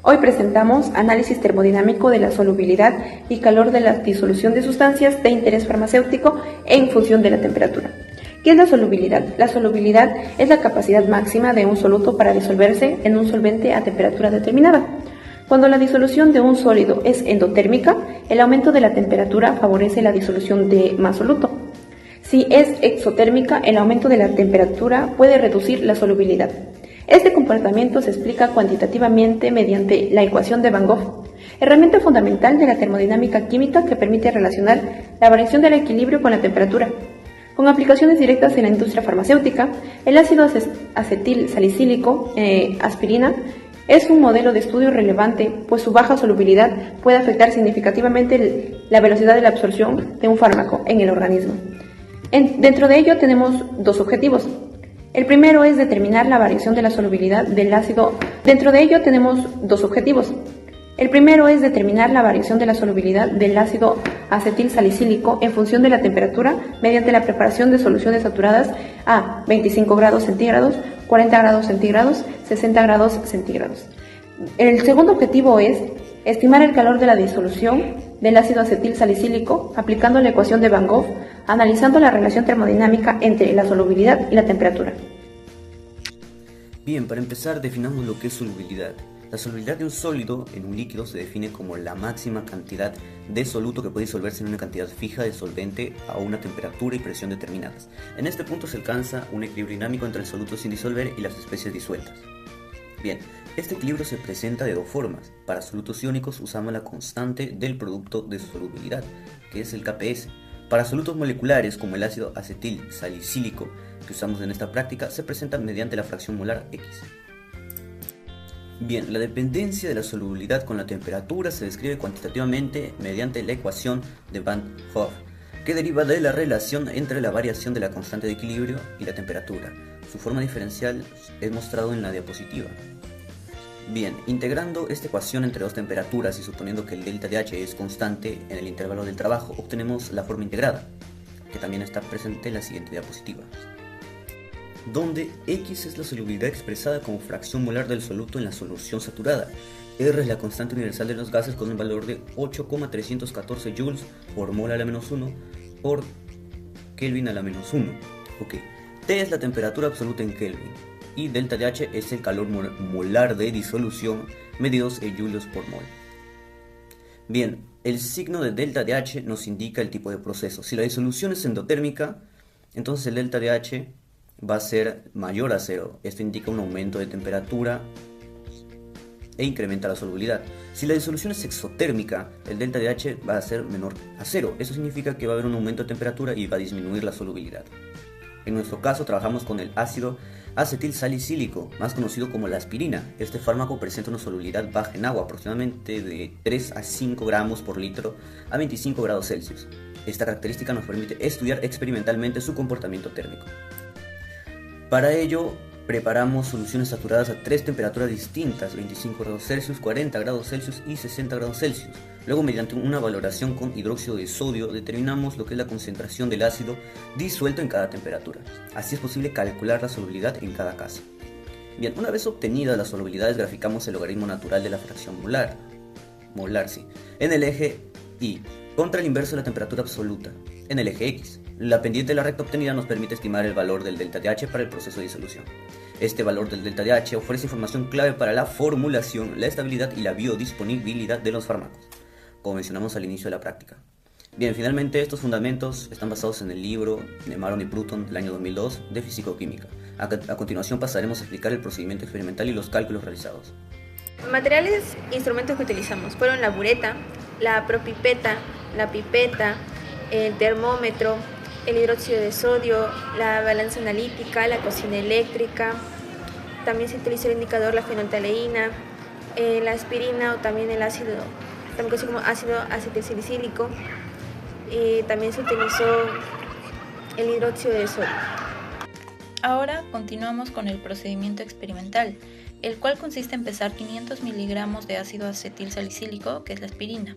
Hoy presentamos análisis termodinámico de la solubilidad y calor de la disolución de sustancias de interés farmacéutico en función de la temperatura. ¿Qué es la solubilidad? La solubilidad es la capacidad máxima de un soluto para disolverse en un solvente a temperatura determinada. Cuando la disolución de un sólido es endotérmica, el aumento de la temperatura favorece la disolución de más soluto. Si es exotérmica, el aumento de la temperatura puede reducir la solubilidad. Este comportamiento se explica cuantitativamente mediante la ecuación de Van Gogh, herramienta fundamental de la termodinámica química que permite relacionar la variación del equilibrio con la temperatura. Con aplicaciones directas en la industria farmacéutica, el ácido acetil salicílico, aspirina, es un modelo de estudio relevante, pues su baja solubilidad puede afectar significativamente la velocidad de la absorción de un fármaco en el organismo. Dentro de ello tenemos dos objetivos. El primero es determinar la variación de la solubilidad del ácido. Dentro de ello tenemos dos objetivos. El primero es determinar la variación de la solubilidad del ácido acetil salicílico en función de la temperatura mediante la preparación de soluciones saturadas a 25 grados centígrados, 40 grados centígrados, 60 grados centígrados. El segundo objetivo es estimar el calor de la disolución del ácido acetil salicílico aplicando la ecuación de Van Gogh, analizando la relación termodinámica entre la solubilidad y la temperatura. Bien, para empezar definamos lo que es solubilidad. La solubilidad de un sólido en un líquido se define como la máxima cantidad de soluto que puede disolverse en una cantidad fija de solvente a una temperatura y presión determinadas. En este punto se alcanza un equilibrio dinámico entre el soluto sin disolver y las especies disueltas. Bien, este equilibrio se presenta de dos formas. Para solutos iónicos usamos la constante del producto de solubilidad, que es el Kps. Para solutos moleculares como el ácido acetil salicílico que usamos en esta práctica, se presenta mediante la fracción molar X. Bien, la dependencia de la solubilidad con la temperatura se describe cuantitativamente mediante la ecuación de Van Gogh, que deriva de la relación entre la variación de la constante de equilibrio y la temperatura. Su forma diferencial es mostrado en la diapositiva. Bien, integrando esta ecuación entre dos temperaturas y suponiendo que el delta de H es constante en el intervalo del trabajo, obtenemos la forma integrada, que también está presente en la siguiente diapositiva, donde X es la solubilidad expresada como fracción molar del soluto en la solución saturada. R es la constante universal de los gases con un valor de 8,314 joules por mol a la menos 1 por Kelvin a la menos 1. Ok. T es la temperatura absoluta en Kelvin y delta de H es el calor molar de disolución medidos en julios por mol. Bien, el signo de delta de H nos indica el tipo de proceso. Si la disolución es endotérmica, entonces el delta de H va a ser mayor a 0. Esto indica un aumento de temperatura e incrementa la solubilidad. Si la disolución es exotérmica, el delta de H va a ser menor a 0. Eso significa que va a haber un aumento de temperatura y va a disminuir la solubilidad. En nuestro caso trabajamos con el ácido acetil salicílico, más conocido como la aspirina. Este fármaco presenta una solubilidad baja en agua, aproximadamente de 3 a 5 gramos por litro a 25 grados Celsius. Esta característica nos permite estudiar experimentalmente su comportamiento térmico. Para ello, preparamos soluciones saturadas a tres temperaturas distintas, 25 grados Celsius, 40 grados Celsius y 60 grados Celsius. Luego, mediante una valoración con hidróxido de sodio, determinamos lo que es la concentración del ácido disuelto en cada temperatura. Así es posible calcular la solubilidad en cada caso. Bien, una vez obtenidas las solubilidades, graficamos el logaritmo natural de la fracción molar, en el eje Y, contra el inverso de la temperatura absoluta, en el eje X. La pendiente de la recta obtenida nos permite estimar el valor del delta de H para el proceso de disolución. Este valor del delta de H ofrece información clave para la formulación, la estabilidad y la biodisponibilidad de los fármacos, como mencionamos al inicio de la práctica. Bien, finalmente estos fundamentos están basados en el libro de Maron y Bruton del año 2002 de Fisicoquímica. A continuación pasaremos a explicar el procedimiento experimental y los cálculos realizados. Materiales e instrumentos que utilizamos fueron la bureta, la propipeta, la pipeta, el termómetro, el hidróxido de sodio, la balanza analítica, la cocina eléctrica. También se utilizó el indicador, la fenolftaleína, la aspirina o también el ácido, también conocido como ácido acetilsalicílico. Y también se utilizó el hidróxido de sodio. Ahora continuamos con el procedimiento experimental, el cual consiste en pesar 500 miligramos de ácido acetilsalicílico, que es la aspirina,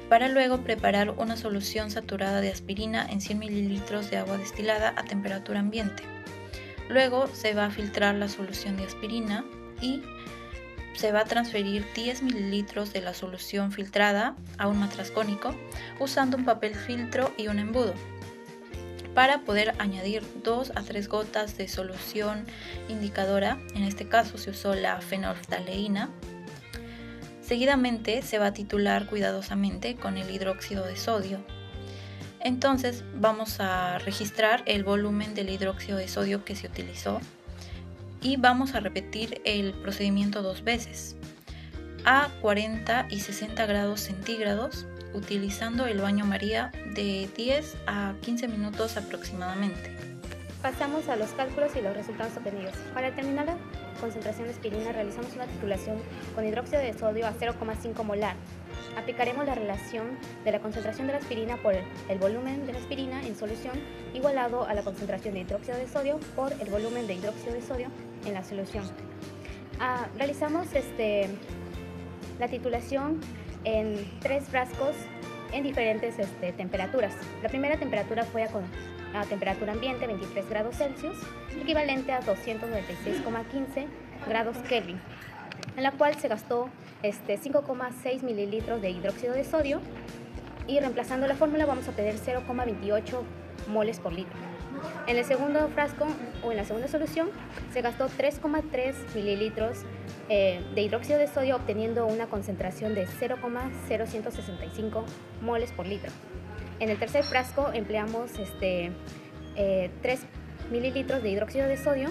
para luego preparar una solución saturada de aspirina en 100 mililitros de agua destilada a temperatura ambiente. Luego se va a filtrar la solución de aspirina y se va a transferir 10 mililitros de la solución filtrada a un matraz cónico usando un papel filtro y un embudo, para poder añadir 2 a 3 gotas de solución indicadora. En este caso se usó la fenolftaleína. Seguidamente se va a titular cuidadosamente con el hidróxido de sodio. Entonces vamos a registrar el volumen del hidróxido de sodio que se utilizó y vamos a repetir el procedimiento 2 veces a 40 y 60 grados centígrados, utilizando el baño María de 10 a 15 minutos aproximadamente. Pasamos a los cálculos y los resultados obtenidos. Para determinar la concentración de aspirina realizamos una titulación con hidróxido de sodio a 0,5 molar. Aplicaremos la relación de la concentración de la aspirina por el volumen de la aspirina en solución igualado a la concentración de hidróxido de sodio por el volumen de hidróxido de sodio en la solución. Realizamos la titulación en 3 frascos en diferentes temperaturas. La primera temperatura fue a temperatura ambiente, 23 grados Celsius, equivalente a 296,15 grados Kelvin, en la cual se gastó 5,6 mililitros de hidróxido de sodio, y reemplazando la fórmula vamos a obtener 0,28 moles por litro. En el segundo frasco o en la segunda solución se gastó 3,3 mililitros de hidróxido de sodio, obteniendo una concentración de 0,0165 moles por litro. En el tercer frasco empleamos 3 mililitros de hidróxido de sodio,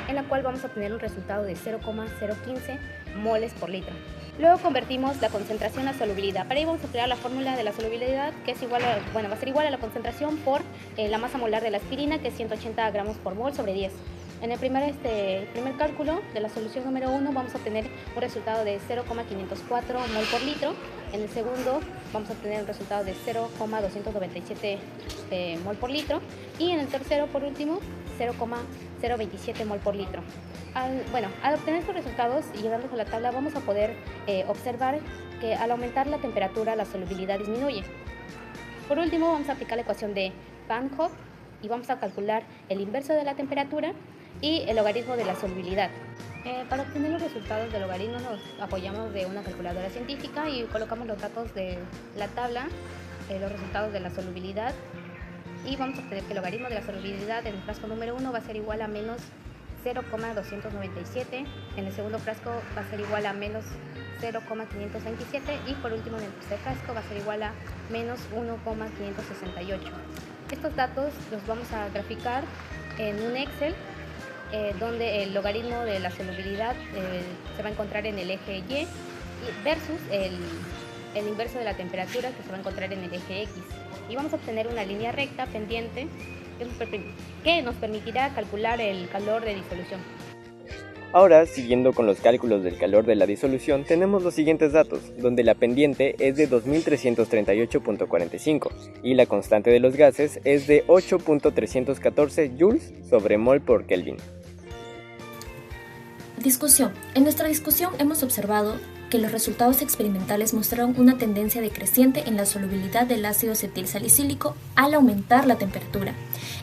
en la cual vamos a obtener un resultado de 0,015 moles por litro. Luego convertimos la concentración a solubilidad. Para ello vamos a emplear la fórmula de la solubilidad, que es igual a, va a ser igual a la concentración por la masa molar de la aspirina, que es 180 gramos por mol sobre 10. En el primer cálculo de la solución número 1 vamos a obtener un resultado de 0,504 mol por litro. En el segundo vamos a obtener un resultado de 0,297 mol por litro. Y en el tercero, por último, 0,027 mol por litro. Al obtener estos resultados y llevarlos a la tabla, vamos a poder observar que al aumentar la temperatura la solubilidad disminuye. Por último, vamos a aplicar la ecuación de Van Hoff y vamos a calcular el inverso de la temperatura y el logaritmo de la solubilidad. Para obtener los resultados del logaritmo nos apoyamos de una calculadora científica y colocamos los datos de la tabla, los resultados de la solubilidad, y vamos a obtener que el logaritmo de la solubilidad en el frasco número 1 va a ser igual a menos 0,297, en el segundo frasco va a ser igual a menos 0,527 y por último en el tercer frasco va a ser igual a menos 1,568. Estos datos los vamos a graficar en un Excel, donde el logaritmo de la solubilidad se va a encontrar en el eje Y versus el inverso de la temperatura, que se va a encontrar en el eje X. Y vamos a obtener una línea recta pendiente que nos permitirá calcular el calor de disolución. Ahora, siguiendo con los cálculos del calor de la disolución, tenemos los siguientes datos, donde la pendiente es de 2338.45 y la constante de los gases es de 8.314 joules sobre mol por Kelvin. Discusión. En nuestra discusión hemos observado que los resultados experimentales mostraron una tendencia decreciente en la solubilidad del ácido acetilsalicílico al aumentar la temperatura.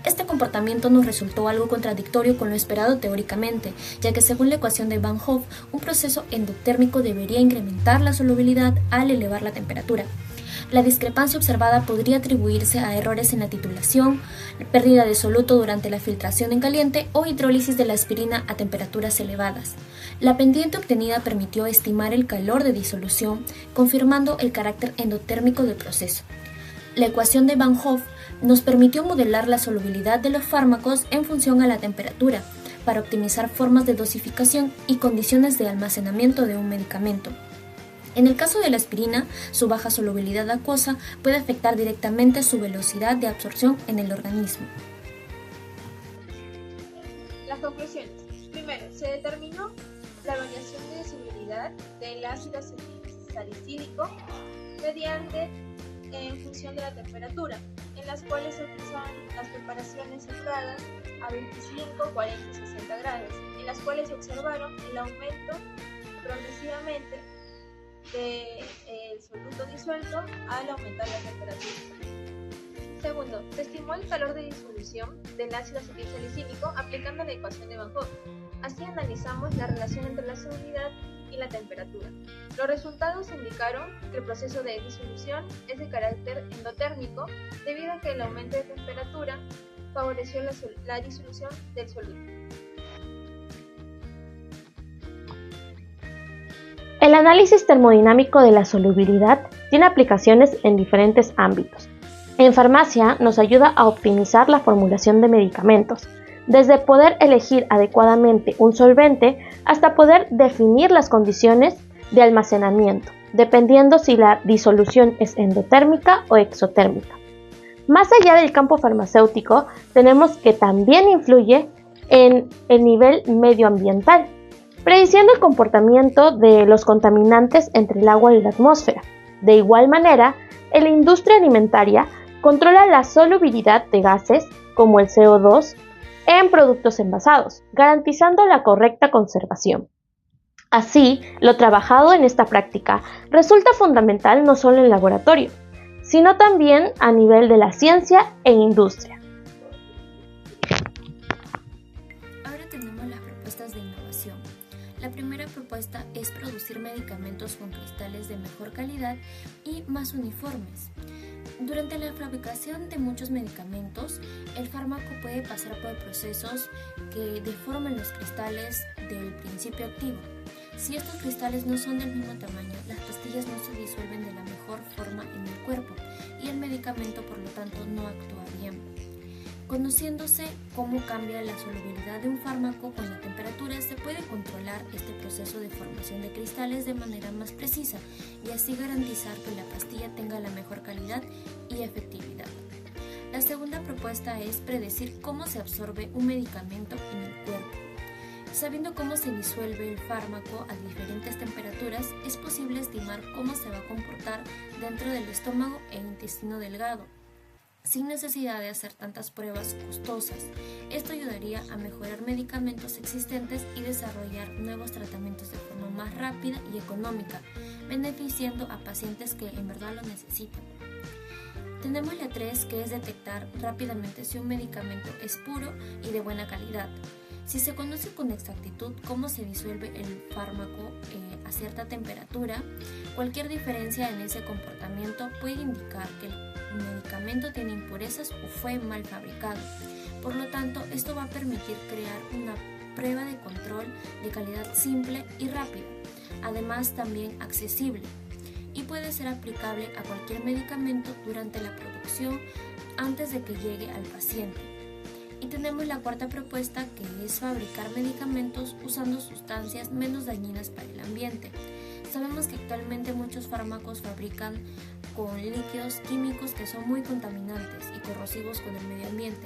Este comportamiento nos resultó algo contradictorio con lo esperado teóricamente, ya que según la ecuación de Van Hoff, un proceso endotérmico debería incrementar la solubilidad al elevar la temperatura. La discrepancia observada podría atribuirse a errores en la titulación, pérdida de soluto durante la filtración en caliente o hidrólisis de la aspirina a temperaturas elevadas. La pendiente obtenida permitió estimar el calor de disolución, confirmando el carácter endotérmico del proceso. La ecuación de Van Hoff nos permitió modelar la solubilidad de los fármacos en función a la temperatura, para optimizar formas de dosificación y condiciones de almacenamiento de un medicamento. En el caso de la aspirina, su baja solubilidad acuosa puede afectar directamente su velocidad de absorción en el organismo. Las conclusiones. Primero, se determinó la variación de solubilidad del ácido acetilsalicílico mediante en función de la temperatura, en las cuales se utilizaban las preparaciones centradas a 25, 40 y 60 grados, en las cuales se observaron el aumento progresivamente del soluto disuelto al aumentar la temperatura. Segundo, se estimó el calor de disolución del ácido acetilsalicílico aplicando la ecuación de Van Hoff. Así analizamos la relación entre la solubilidad y la temperatura. Los resultados indicaron que el proceso de disolución es de carácter endotérmico debido a que el aumento de temperatura favoreció la disolución del soluto. El análisis termodinámico de la solubilidad tiene aplicaciones en diferentes ámbitos. En farmacia nos ayuda a optimizar la formulación de medicamentos, desde poder elegir adecuadamente un solvente hasta poder definir las condiciones de almacenamiento, dependiendo si la disolución es endotérmica o exotérmica. Más allá del campo farmacéutico, tenemos que también influye en el nivel medioambiental, prediciendo el comportamiento de los contaminantes entre el agua y la atmósfera. De igual manera, en la industria alimentaria controla la solubilidad de gases como el CO2 en productos envasados, garantizando la correcta conservación. Así, lo trabajado en esta práctica resulta fundamental no solo en el laboratorio, sino también a nivel de la ciencia e industria. Ahora tenemos las propuestas de innovación. La primera propuesta es producir medicamentos con cristales de mejor calidad y más uniformes. Durante la fabricación de muchos medicamentos, el fármaco puede pasar por procesos que deforman los cristales del principio activo. Si estos cristales no son del mismo tamaño, las pastillas no se disuelven de la mejor forma en el cuerpo y el medicamento, por lo tanto, no actúa bien. Conociéndose cómo cambia la solubilidad de un fármaco con la temperatura, se puede controlar este proceso de formación de cristales de manera más precisa y así garantizar que la pastilla tenga la mejor calidad y efectividad. La segunda propuesta es predecir cómo se absorbe un medicamento en el cuerpo. Sabiendo cómo se disuelve el fármaco a diferentes temperaturas, es posible estimar cómo se va a comportar dentro del estómago e intestino delgado, sin necesidad de hacer tantas pruebas costosas. Esto ayudaría a mejorar medicamentos existentes y desarrollar nuevos tratamientos de forma más rápida y económica, beneficiando a pacientes que en verdad lo necesitan. Tenemos la 3, que es detectar rápidamente si un medicamento es puro y de buena calidad. Si se conoce con exactitud cómo se disuelve el fármaco a cierta temperatura, cualquier diferencia en ese comportamiento puede indicar que el medicamento tiene impurezas o fue mal fabricado. Por lo tanto, esto va a permitir crear una prueba de control de calidad simple y rápida, además también accesible, y puede ser aplicable a cualquier medicamento durante la producción antes de que llegue al paciente. Y tenemos la cuarta propuesta, que es fabricar medicamentos usando sustancias menos dañinas para el ambiente. Sabemos que actualmente muchos fármacos fabrican con líquidos químicos que son muy contaminantes y corrosivos con el medio ambiente.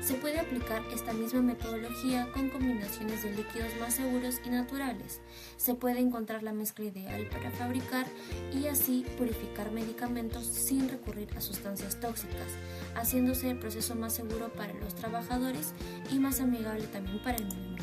Se puede aplicar esta misma metodología con combinaciones de líquidos más seguros y naturales. Se puede encontrar la mezcla ideal para fabricar y así purificar medicamentos sin recurrir a sustancias tóxicas, haciéndose el proceso más seguro para los trabajadores y más amigable también para el medio ambiente.